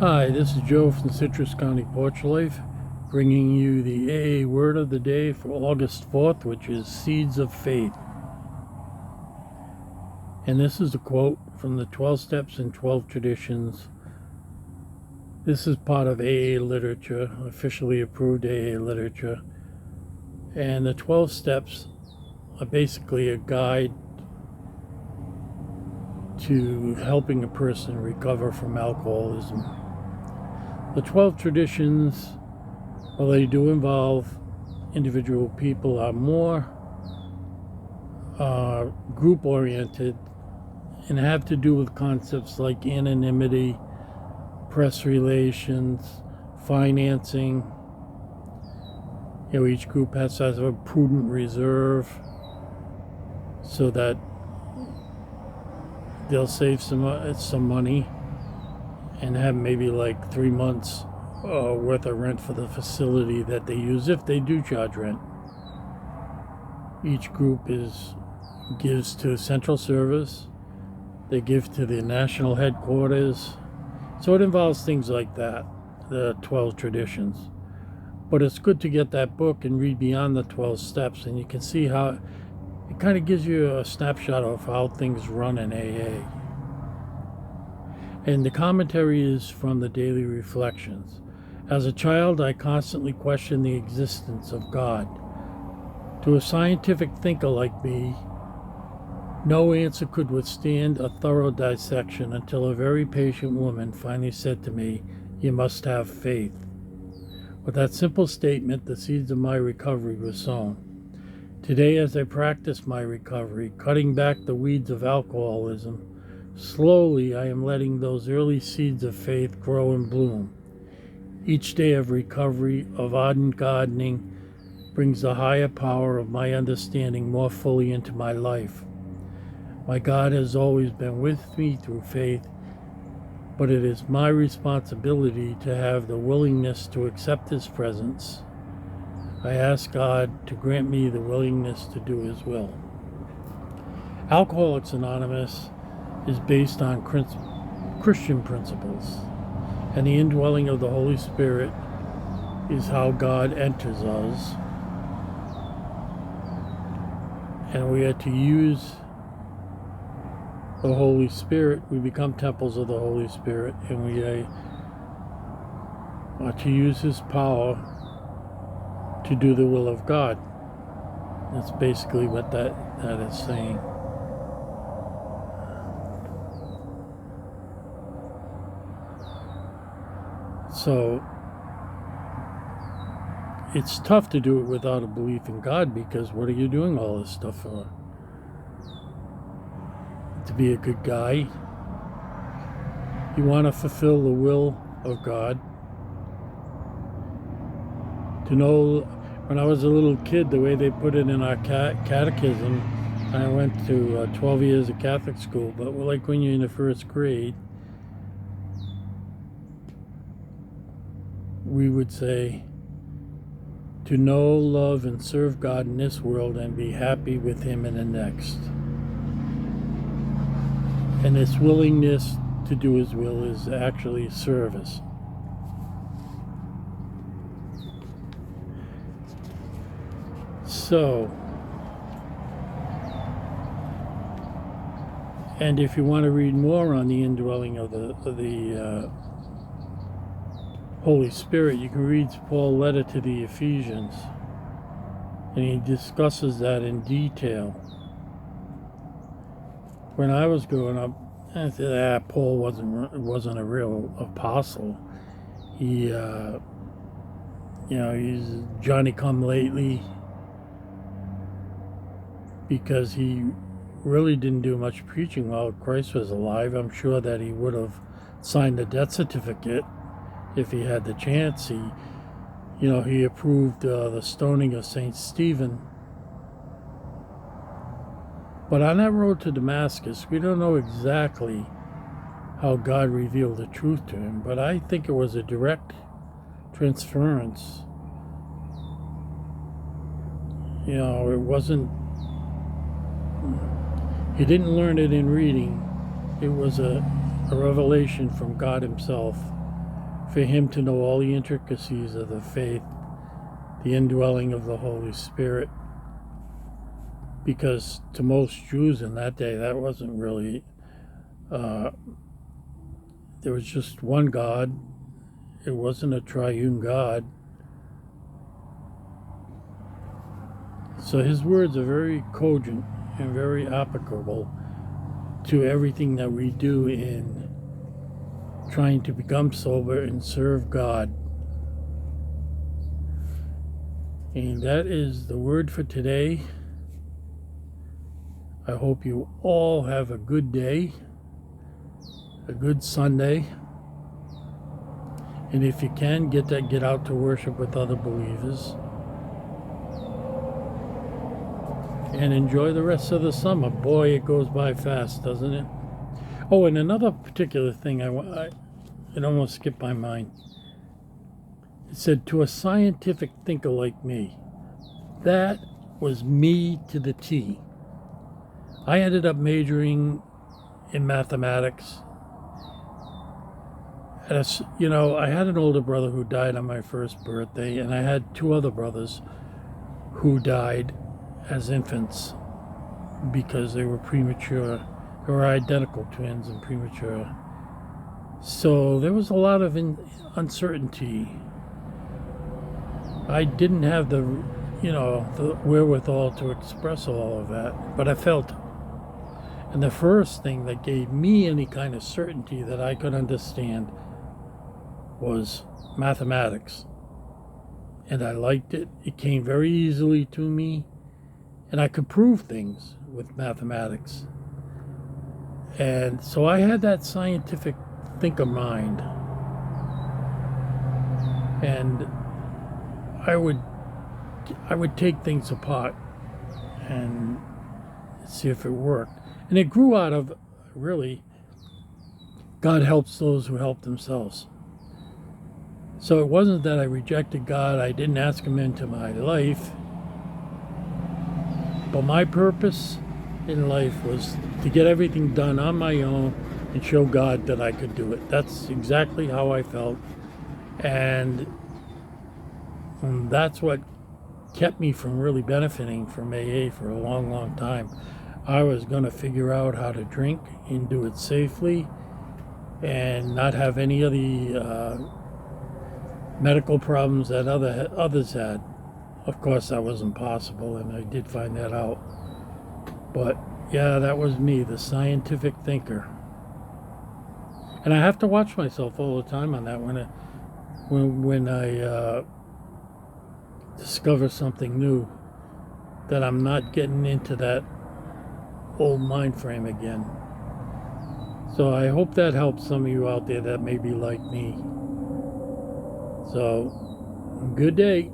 Hi, this is Joe from Citrus County Porch Life, bringing you the AA Word of the Day for August 4th, which is Seeds of Faith. And this is a quote from the 12 Steps and 12 Traditions. This is part of AA literature, officially approved AA literature. And the 12 Steps are basically a guide to helping a person recover from alcoholism. The 12 traditions, while they do involve individual people, are more group-oriented and have to do with concepts like anonymity, press relations, financing. Each group has to have a prudent reserve so that they'll save some money and have maybe like 3 months worth of rent for the facility that they use, if they do charge rent. Each group gives to central service. They give to the national headquarters. So it involves things like that, the 12 traditions. But it's good to get that book and read beyond the 12 steps, and you can see how it kind of gives you a snapshot of how things run in AA. And the commentary is from the Daily Reflections. As a child, I constantly questioned the existence of God. To a scientific thinker like me, no answer could withstand a thorough dissection until a very patient woman finally said to me, "You must have faith." With that simple statement, the seeds of my recovery were sown. Today, as I practice my recovery, cutting back the weeds of alcoholism, slowly I am letting those early seeds of faith grow and bloom. Each day of recovery, of ardent gardening, brings the higher power of my understanding more fully into my life. My God has always been with me through faith, but it is my responsibility to have the willingness to accept His presence. I ask God to grant me the willingness to do His will. Alcoholics Anonymous is based on Christian principles, and the indwelling of the Holy Spirit is how God enters us, and we are to use the Holy Spirit. We become temples of the Holy Spirit, and we are to use His power to do the will of God. That's basically what that is saying. So it's tough to do it without a belief in God, because what are you doing all this stuff for? To be a good guy? You want to fulfill the will of God. To know, when I was a little kid, the way they put it in our catechism, I went to 12 years of Catholic school, but like when you're in the first grade, we would say, to know, love, and serve God in this world and be happy with Him in the next. And this willingness to do His will is actually service. So, and if you want to read more on the indwelling of the Holy Spirit, you can read Paul's letter to the Ephesians, and he discusses that in detail. When I was growing up, I said, Paul wasn't a real apostle. He, he's Johnny-come-lately, because he really didn't do much preaching while Christ was alive. I'm sure that he would have signed the death certificate if he had the chance. He approved the stoning of St. Stephen. But on that road to Damascus, we don't know exactly how God revealed the truth to him, but I think it was a direct transference. It wasn't, he didn't learn it in reading. It was a revelation from God Himself. for him to know all the intricacies of the faith, the indwelling of the Holy Spirit. Because to most Jews in that day, that wasn't really, there was just one God. It wasn't a triune God. So his words are very cogent and very applicable to everything that we do in trying to become sober and serve God. And that is the word for today. I hope you all have a good day, a good Sunday. And if you can, get out to worship with other believers. And enjoy the rest of the summer. Boy, it goes by fast, doesn't it? Oh, and another particular thing, it almost skipped my mind. It said, to a scientific thinker like me. That was me to the T. I ended up majoring in mathematics. I had an older brother who died on my first birthday, and I had two other brothers who died as infants because they were premature. They were identical twins and premature. So there was a lot of uncertainty. I didn't have the wherewithal to express all of that, but I felt it. And the first thing that gave me any kind of certainty that I could understand was mathematics. And I liked it. It came very easily to me. And I could prove things with mathematics. And so I had that scientific thinker mind. And I would take things apart and see if it worked. And it grew out of, really, God helps those who help themselves. So it wasn't that I rejected God, I didn't ask him into my life. But my purpose in life was to get everything done on my own and show God that I could do it. That's exactly how I felt. And that's what kept me from really benefiting from AA for a long, long time. I was going to figure out how to drink and do it safely and not have any of the medical problems that others had. Of course, that wasn't possible, and I did find that out. But yeah, that was me, the scientific thinker. And I have to watch myself all the time on that when I discover something new, that I'm not getting into that old mind frame again. So I hope that helps some of you out there that may be like me. So, good day.